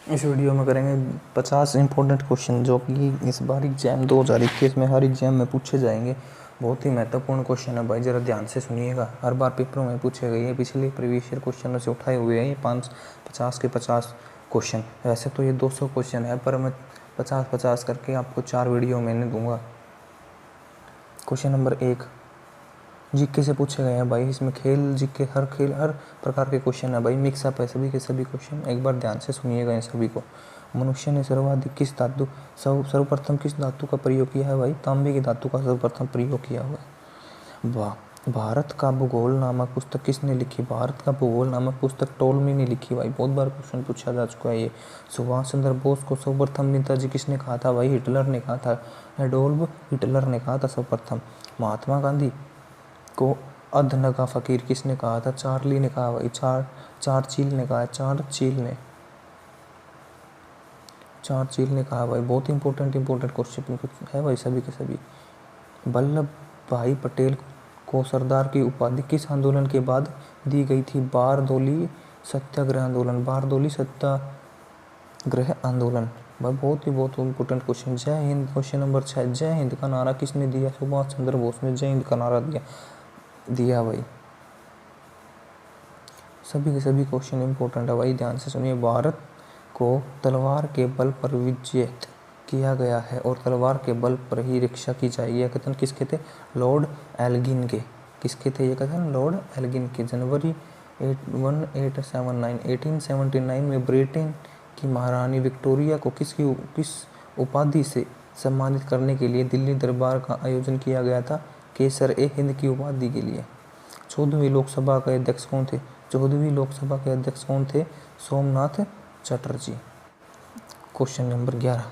इस वीडियो में करेंगे 50 इंपॉर्टेंट क्वेश्चन जो कि इस बार एग्जाम 2021 में हर एग्जाम में पूछे जाएंगे। बहुत ही महत्वपूर्ण क्वेश्चन है भाई, ज़रा ध्यान से सुनिएगा। हर बार पेपरों में पूछे गए हैं, पिछले प्रीवियस ईयर क्वेश्चनों से उठाए हुए हैं ये 50 के 50 क्वेश्चन। वैसे तो ये 200 क्वेश्चन है, पर मैं 50-50 करके आपको 4 वीडियो मैंने दूंगा। क्वेश्चन नंबर 1 जीके से पूछे गए हैं भाई। इसमें जीके हर प्रकार के क्वेश्चन है भाई, मिक्सअप है सभी के सभी क्वेश्चन। एक बार ध्यान से सुनिएगा इन सभी को। मनुष्य ने सर्वप्रथम किस धातु का प्रयोग किया है भाई? तांबे की धातु का सर्वप्रथम प्रयोग किया हुआ है। वाह। भारत का भूगोल नामक पुस्तक किसने लिखी? भारत का भूगोल नामक पुस्तक टोलमी ने लिखी भाई। बहुत बार क्वेश्चन पूछा जा चुका है ये। सुभाष चंद्र बोस को सर्वप्रथम नेताजी किसने कहा था भाई? हिटलर ने कहा था। एडोल्फ हिटलर ने कहा था सर्वप्रथम। महात्मा गांधी को अधनगा फकीर किसने कहा था? चार्ली ने कहा भाई। चार्चिल ने कहा। चार्चिल ने कहा भाई। बहुत इंपॉर्टेंट क्वेश्चन है भाई सभी के सभी। वल्लभ भाई पटेल को सरदार की उपाधि किस आंदोलन के बाद दी गई थी? बारदोली सत्याग्रह आंदोलन। बारदोली सत्याग्रह आंदोलन भाई। बहुत इंपॉर्टेंट क्वेश्चन। जय हिंद। क्वेश्चन नंबर 6 जय हिंद का नारा किसने दिया? सुभाष चंद्र बोस ने जय हिंद का नारा दिया भाई। सभी के सभी क्वेश्चन इंपॉर्टेंट है भाई, ध्यान से सुनिए। भारत को तलवार के बल पर विजेत किया गया है और तलवार के बल पर ही रक्षा की जाएगी। यह कथन किसके थे? लॉर्ड एल्गिन के। किसके थे ये कथन? लॉर्ड एल्गिन के। जनवरी 1879 में ब्रिटेन की महारानी विक्टोरिया को किस उपाधि से सम्मानित करने के लिए दिल्ली दरबार का आयोजन किया गया था? केसर-ए-हिंद की उपाधि के लिए। 14वीं लोकसभा के अध्यक्ष कौन थे? 14वीं लोकसभा के अध्यक्ष कौन थे? सोमनाथ चटर्जी। क्वेश्चन नंबर 11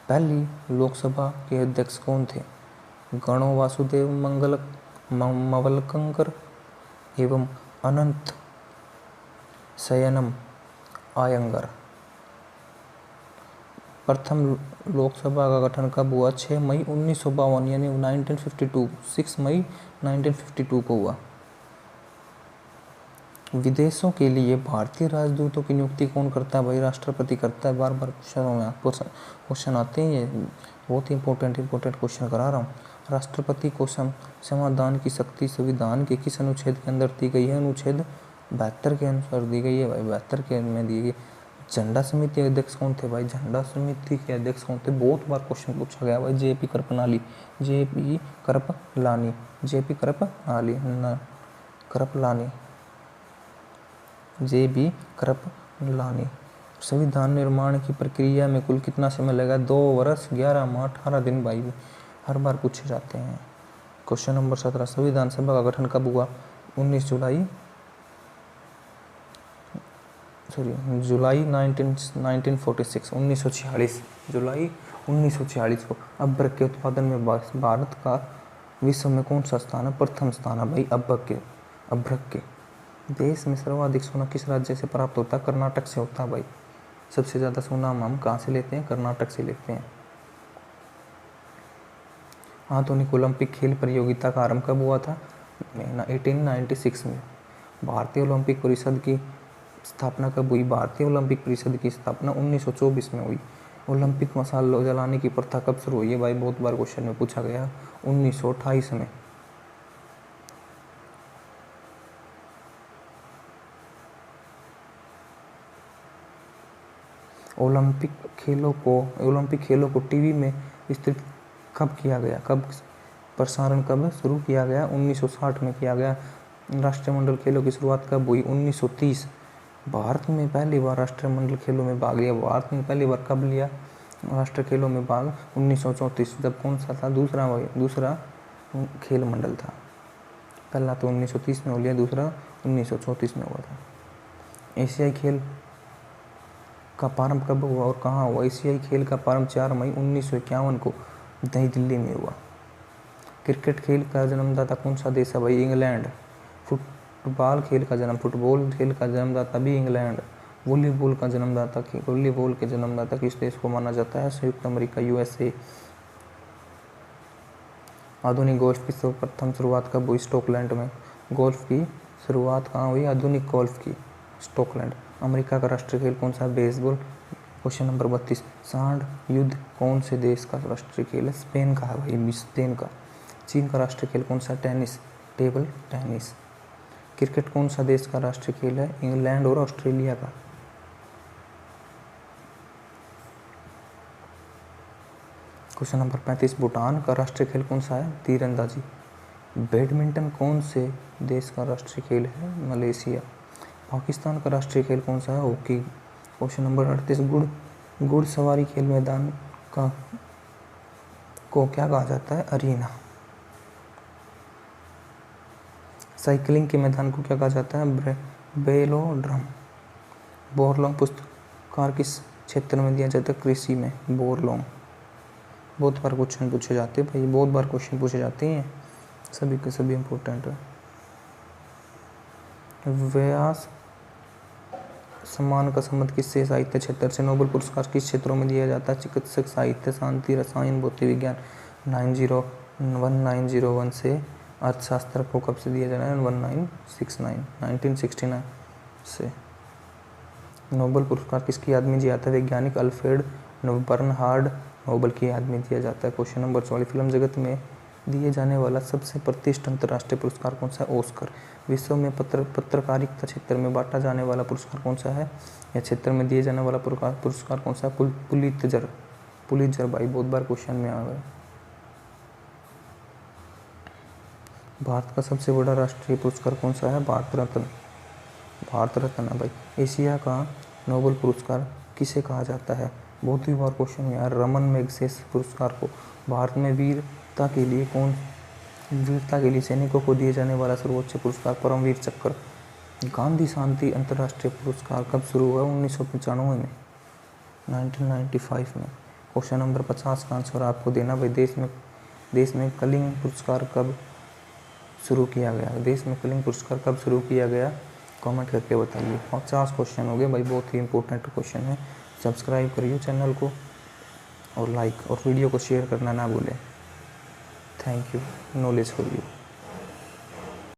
पहली लोकसभा के अध्यक्ष कौन थे? गणो वासुदेव मवलंकर एवं अनंत शयनम आयंगर। प्रथम लोकसभा का गठन कब हुआ? 6 मई 1952 यानी 1952। 6 मई 1952 को हुआ। विदेशों के लिए भारतीय राजदूतों की नियुक्ति कौन करता है भाई? राष्ट्रपति करता है। बार बार क्वेश्चन आते हैं, ये बहुत ही इंपॉर्टेंट क्वेश्चन करा रहा हूँ। राष्ट्रपति को संविधान की शक्ति संविधान के किस अनुच्छेद के अंदर दी गई है? अनुच्छेद 72 के अनुसार दी गई है भाई। 72 के में दी गई। झंडा समिति के अध्यक्ष कौन थे भाई? झंडा समिति के अध्यक्ष कौन थे? बहुत बार क्वेश्चन पूछा गया भाई। जेपी कृपलानी। संविधान निर्माण की प्रक्रिया में कुल कितना समय लगा? 2 वर्ष 11 माह 18 दिन भाई। हर बार पूछे जाते हैं। क्वेश्चन नंबर 17 संविधान सभा का गठन कब हुआ? 19 जुलाई 1946 1946 जुलाई 1946 को। अभ्रक के उत्पादन में भारत का विश्व में कौन सा स्थान है? प्रथम स्थान है भाई अभ्रक के। देश में सर्वाधिक सोना किस राज्य से प्राप्त होता है? कर्नाटक से होता है भाई। सबसे ज़्यादा सोना हम कहाँ से लेते हैं? कर्नाटक से लेते हैं। आधुनिक ओलंपिक खेल प्रतियोगिता का आरंभ कब हुआ था? 1896 में। भारतीय ओलंपिक परिषद की स्थापना कब हुई? भारतीय ओलंपिक परिषद की स्थापना 1924 में हुई। ओलंपिक मशाल जलाने की प्रथा कब शुरू हुई है भाई? बहुत बार क्वेश्चन में पूछा गया। 1928 में। ओलंपिक खेलों को टीवी में विस्तृत कब किया गया? प्रसारण कब शुरू किया गया? 1960 में किया गया। राष्ट्रमंडल खेलों की शुरुआत कब हुई? 1930। भारत में पहली बार राष्ट्रमंडल खेलों में भाग लिया। भारत ने पहली बार कब लिया राष्ट्र खेलों में भाग? 1934। जब कौन सा था? दूसरा खेल मंडल था। पहला तो 1930 में हो लिया, दूसरा 1934 में हुआ था। एशियाई खेल का प्रारंभ कब हुआ और कहाँ हुआ? एशियाई खेल का प्रारंभ 4 मई 1951 को नई दिल्ली में हुआ। क्रिकेट खेल का जन्मदाता कौन सा देश है भाई? इंग्लैंड। फुटबॉल खेल का जन्मदाता भी इंग्लैंड। वॉलीबॉल के जन्मदाता किस देश को माना जाता है? संयुक्त अमेरिका USA। आधुनिक गोल्फ की सर्वप्रथम शुरुआत कब हुई? स्कॉटलैंड में। गोल्फ की शुरुआत कहाँ हुई? आधुनिक गोल्फ की स्कॉटलैंड। अमेरिका का राष्ट्रीय खेल कौन सा है? बेसबॉल। क्वेश्चन नंबर 32, सांड युद्ध कौन से देश का राष्ट्रीय खेल है? स्पेन का है भाई, स्पेन का। चीन का राष्ट्रीय खेल कौन सा? Tennis, table tennis. क्रिकेट कौन सा देश का राष्ट्रीय खेल है? इंग्लैंड और ऑस्ट्रेलिया का। क्वेश्चन नंबर 35, भूटान का राष्ट्रीय खेल कौन सा है? तीरंदाजी। बैडमिंटन कौन से देश का राष्ट्रीय खेल है? मलेशिया। पाकिस्तान का राष्ट्रीय खेल कौन सा है? हॉकी। क्वेश्चन नंबर 38, घुड़सवारी खेल मैदान का को क्या कहा जाता है? अरीना। साइकिलिंग के मैदान को क्या कहा जाता है? बेलोड्रम। बोरलॉन्ग पुरस्कार किस क्षेत्र में दिया जाता है? कृषि में, बोरलॉन्ग। बहुत बार क्वेश्चन पूछे जाते हैं भाई, बहुत बार क्वेश्चन पूछे जाते हैं, सभी के सभी इम्पोर्टेंट है। व्यास सम्मान का संबंध किससे? साहित्य क्षेत्र से। नोबेल पुरस्कार किस क्षेत्रों में दिया जाता है? चिकित्सक, साहित्य, शांति, रसायन, भौतिक विज्ञान। 1901 से। अर्थशास्त्र को कब से दिया जा रहा है? 1969 से। नोबेल पुरस्कार किसकी याद में दिया जाता है? वैज्ञानिक अल्फ्रेड बर्नहार्ड नोबेल की याद में दिया जाता है। क्वेश्चन नंबर 44, फिल्म जगत में दिए जाने वाला सबसे प्रतिष्ठित अंतर्राष्ट्रीय पुरस्कार कौन सा है? ऑस्कर। विश्व में पत्रकारिता क्षेत्र में बांटा जाने वाला पुरस्कार कौन सा है? या क्षेत्र में दिए जाने वाला पुरस्कार कौन सा है? पुलित्जर भाई, बहुत बार क्वेश्चन में आ गया। भारत का सबसे बड़ा राष्ट्रीय पुरस्कार कौन सा है? भारत रत्न है भाई। एशिया का नोबेल पुरस्कार किसे कहा जाता है? बहुत ही बार क्वेश्चन में यार। रमन मैग्सेसे पुरस्कार को भारत में वीरता के लिए सैनिकों को दिए जाने वाला सर्वोच्च पुरस्कार परमवीर चक्र। गांधी शांति अंतर्राष्ट्रीय पुरस्कार कब शुरू हुआ? 1995 में, 1995 में। क्वेश्चन नंबर 50 का आंसर आपको देना भाई। देश में कलिंग पुरस्कार कब शुरू किया गया? देश में कलिंग पुरस्कार कब शुरू किया गया? कमेंट करके बताइए। 50 क्वेश्चन हो गए भाई, बहुत ही इंपॉर्टेंट क्वेश्चन है। सब्सक्राइब करिए चैनल को और लाइक और वीडियो को शेयर करना ना भूलें। Thank you. Knowledge for you.